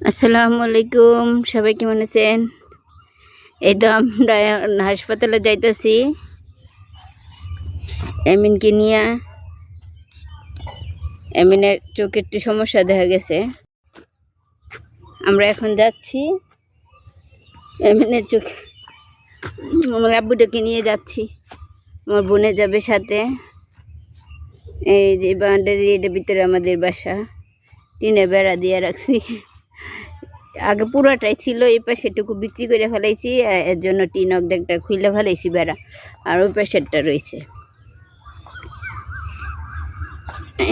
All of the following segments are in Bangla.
আসসালামু আলাইকুম, সবাই কেমন আছেন? এই তো আমরা হাসপাতালে যাইতেছি এমিনকে নিয়ে। এমিনের চোখে একটু সমস্যা দেখা গেছে। আমরা এখন যাচ্ছি এমিনের চোখে, আমার আব্বুটাকে নিয়ে যাচ্ছি। আমার বোনে যাবে সাথে। এই যে বাউন্ডারির ভিতরে আমাদের বাসা, টিনের বেড়া দিয়ে রাখছি। আগে পুরোটাই ছিল, এই পাশেটুকু বিক্রি করে ফেলাইছি, এর জন্য টিন অর্ধেকটা খুলে ফেলাইছি বেড়া, আর ওই পাশেরটা রয়েছে।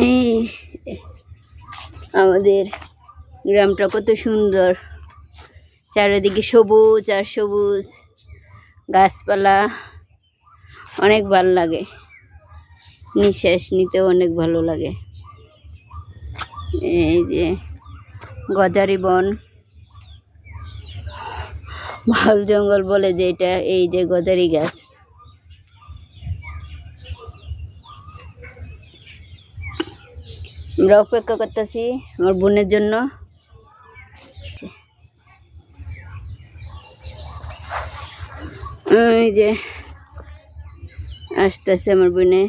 এই আমাদের গ্রামটা কত সুন্দর, চারিদিকে সবুজ আর সবুজ গাছপালা, অনেক ভালো লাগে, নিঃশ্বাস নিতেও অনেক ভালো লাগে। এই যে গজারি বন, ভাল জঙ্গল বলে যে এটা, এই যে গজারি গাছ। আমরা অপেক্ষা করতেছি আমার বোনের জন্য। এই যে আসতেছে আমার বোনে।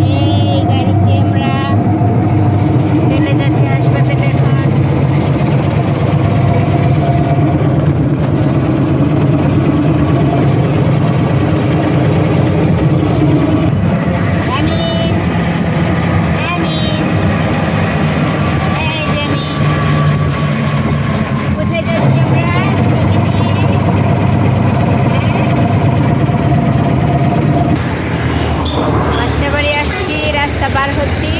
এই গাড়িতে আমরা চলে যাচ্ছি হাসপাতালে এখন। পার হচ্ছি,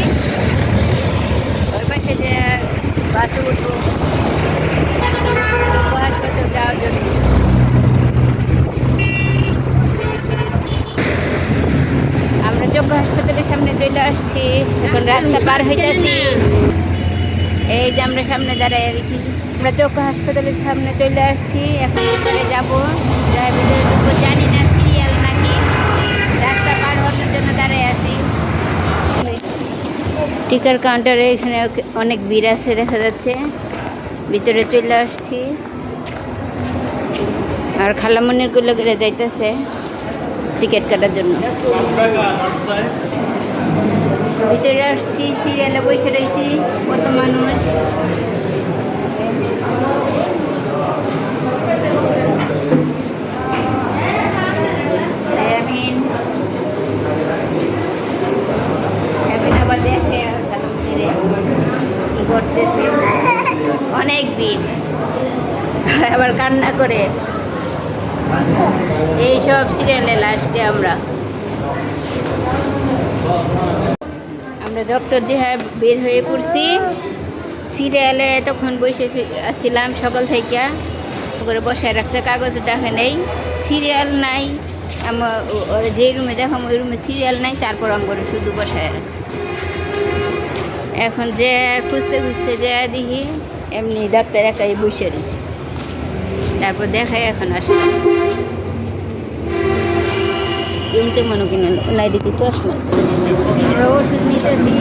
ওই পাশে যে বাসে উঠবো হাসপাতাল যাওয়ার জন্য। আমরা যোগ্য হাসপাতালের সামনে চলে আসছি, এখন রাস্তা পার হইতেছি। এই যে আমরা সামনে দাঁড়ায় রয়েছি, আমরা যোগ্য হাসপাতালের সামনে চলে আসছি। এখন উপরে যাবো, যাই ভিতরে ঢুকবো, জানি না সিরিয়াল নাকি, রাস্তা পার হওয়ার জন্য দাঁড়ায় আছি। টিকার কাউন্টারে এখানে অনেক ভিড় আছে দেখা যাচ্ছে, ভিতরে চলে আসছি। আর খালামনির গুলো করে যাইতেছে টিকিট কাটার জন্য। ভিতরে আসছি, সিরিয়ালে বসে রয়েছি, কত মানুষ। আবার দেখে কি করতেছে, অনেক ভিড়, আবার কান্না করে। এইসব সিরিয়ালে লাস্টে আমরা ডক্টর দিয়ে বের হয়ে পড়ছি। সিরিয়ালে তখন বসে আসছিলাম সকাল থেকে, করে বসায় রাখছে, কাগজ টাকা নেই, সিরিয়াল নাই। আমার যে রুমে দেখাম ওই রুমে সিরিয়াল নাই, তারপর আমার শুধু বসায় রাখছে। এখন যে খুঁজতে খুঁজতে যে দেখি এমনি ডাক্তার একাই বসে রয়েছে, তারপর দেখাই এখন আসলাম। কিনতে মনে কিনে নাই দিকে চশমা। আমরা ওষুধ নিতেছি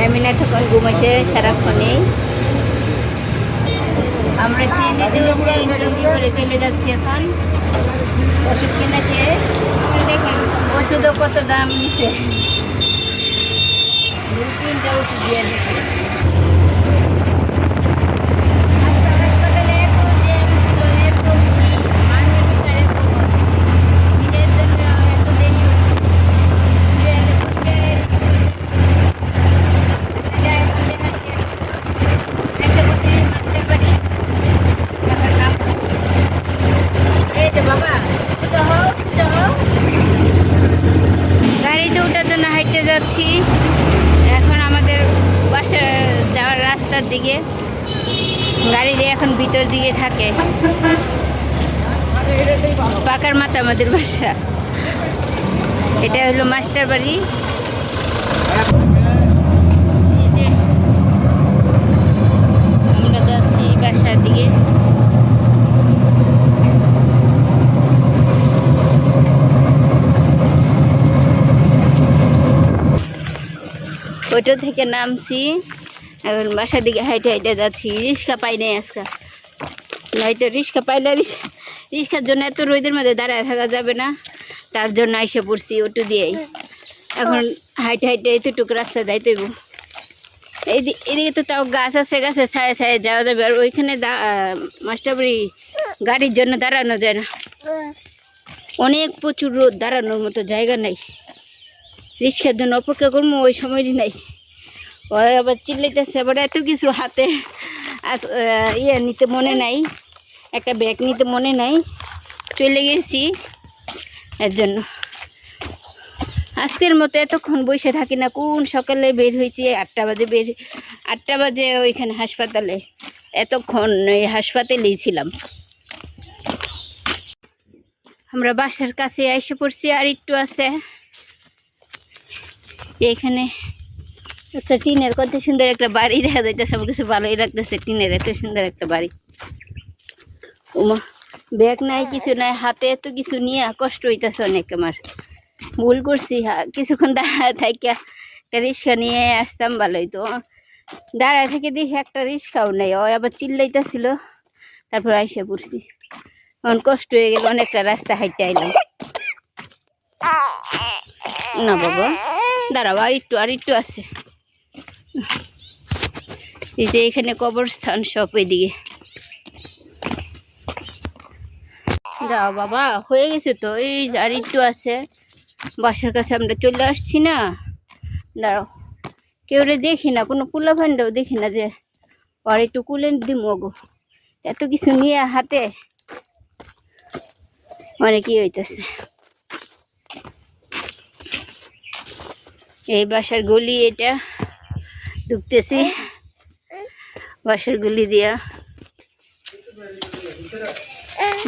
এমিনা তখন ঘুমাইতে সারাক্ষণেই। আমরা সিএনজিতে উঠছি, করে চলে যাচ্ছি এখন। ওষুধ কেনা শেষ, দেখেন ওষুধও কত দাম নিচ্ছে, 2-3টা ওষুধ দিয়ে দিচ্ছে। গাড়িতে ওঠার জন্য হাঁটতে যাচ্ছি এখন আমাদের বাসা যাওয়ার রাস্তার দিকে। গাড়ি এখন ভিতর দিকে থাকে, পাকার মাথা আমাদের বাসা। এটা হলো মাস্টার বাড়ি। ওইটা থেকে নামছি, এখন বাসার দিকে হাইটে হাইটে যাচ্ছি। রিক্সা পাই নাই আজকে, নয়তো রিক্সা পাইলে রিক্সার জন্য এত রোদের মধ্যে দাঁড়ায় থাকা যাবে না, তার জন্য এসে পড়ছি অটো দিয়েই। এখন হাইটে হাইটে এতটুকু রাস্তা যাইতেইব। এদিকে তো তাও গাছ আছে, গাছে ছায়ে ছায়ে যাওয়া যাবে। আর ওইখানে মাস্টারবাড়ি গাড়ির জন্য দাঁড়ানো যায় না, অনেক প্রচুর রোদ, দাঁড়ানোর মতো জায়গা নাই। রিক্সার জন্য অপেক্ষা করবো, ওই সময়ই নাই। ওরা আবার চিল্লাইতেছে, আবার এত কিছু হাতে ইয়ে নিতে মনে নাই, একটা ব্যাগ নিতে মনে নাই, চলে গেছি। এর জন্য আজকের মতো এতক্ষণ বসে থাকি না। কোন সকালে বের হয়েছি, 8টা বাজে ওইখানে হাসপাতালে, এতক্ষণ ওই হাসপাতালেই ছিলাম। আমরা বাসার কাছে এসে পড়ছি, আর একটু আছে। এখানে একটা টিনের কত সুন্দর একটা বাড়ি দেখা যাইতেছে, আমার কাছে ভালোই লাগতেছে। টিনের এত সুন্দর একটা বাড়ি। ওমা, ব্যাগ নাই, কিছু নাই, হাতে এত কিছু নিয়ে কষ্ট হইতেছে অনেক। আমার ভুল করছি, কিছুক্ষণ দাঁড়ায় থাইকা একটা রিক্সা নিয়ে আসতাম, ভালোই তো। দাঁড়ায় থেকে দেখি একটা রিক্সাও নেই, ও আবার চিল্লাইতেছিল, তারপর আইসা পড়ছি। এখন কষ্ট হয়ে গেল, অনেকটা রাস্তা হাইটে আইলাম। না বাবা, দাঁড়াও, আর একটু আছে। এই যে এখানে কবরস্থান সব ওইদিকে। যাও বাবা, হয়ে গেছে তো, এই আর একটু আছে। বাসার কাছে আমরা চলে আসছি না। দাঁড়াও, কেউ রে দেখি না, কোনো কুলা ভান্ডাও দেখি না যে আর একটু কুলে দিম। গো, এত কিছু নিয়ে হাতে মানে কি হইতেছে। এই বাসার গলি, এটা ঢুকতেছি বাসার গলি দিয়া।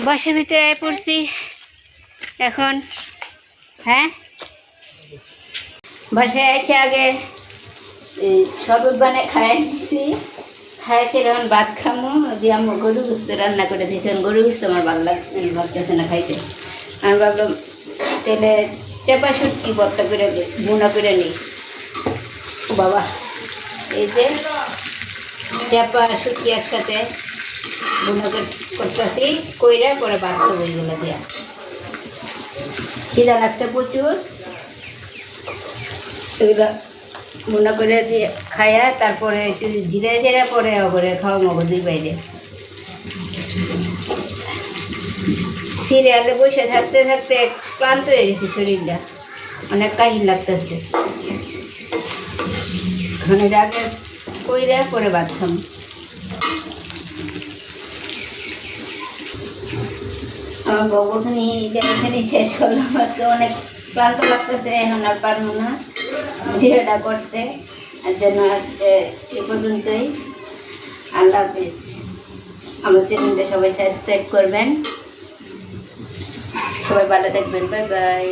বাসার ভিতরে আয় পড়ছি এখন। হ্যাঁ, বাসায় এসে আগে শরবত বানায় খাই দিচ্ছি, খাই সেটা এখন ভাত খামো। দিয়ে আমি গরু গুস্ত রান্না করে দিয়েছি। গরু গুস্ত আমার ভালো লাগতেছে না খাইতে। আমি ভাবলাম তেলে চেপা শুটকি ভর্তা করে বুনা করে নিই। বাবা, এই যে চেপা শুটকি একসাথে বুনা করতেছি, কইরা পরে ভাত খাবো এইগুলো দিয়া। খিদা লাগছে প্রচুর, এগুলো বুনা করে দিয়ে খাইয়া তারপরে একটু জিরা পরে করে খাওয়া মগো দুই বাইরে। সিরিয়ালে বসে থাকতে থাকতে ক্লান্ত হয়ে গেছে শরীরটা, অনেক কাহিল লাগতেছে। মানে আগে কইরা পরে ভাত খাম। আমার বউখানি এখানে শেষ করলাম। আজকে অনেক ক্লান্ত লাগতেছে, এখন আর পারবো না ভিডিওটা করতে। আর জন্য আজকে এ পর্যন্তই। আল্লাহ হাফিজ। আমার চ্যানেলটা সবাই সাবস্ক্রাইব করবেন, সবাই ভালো থাকবেন। Bye bye.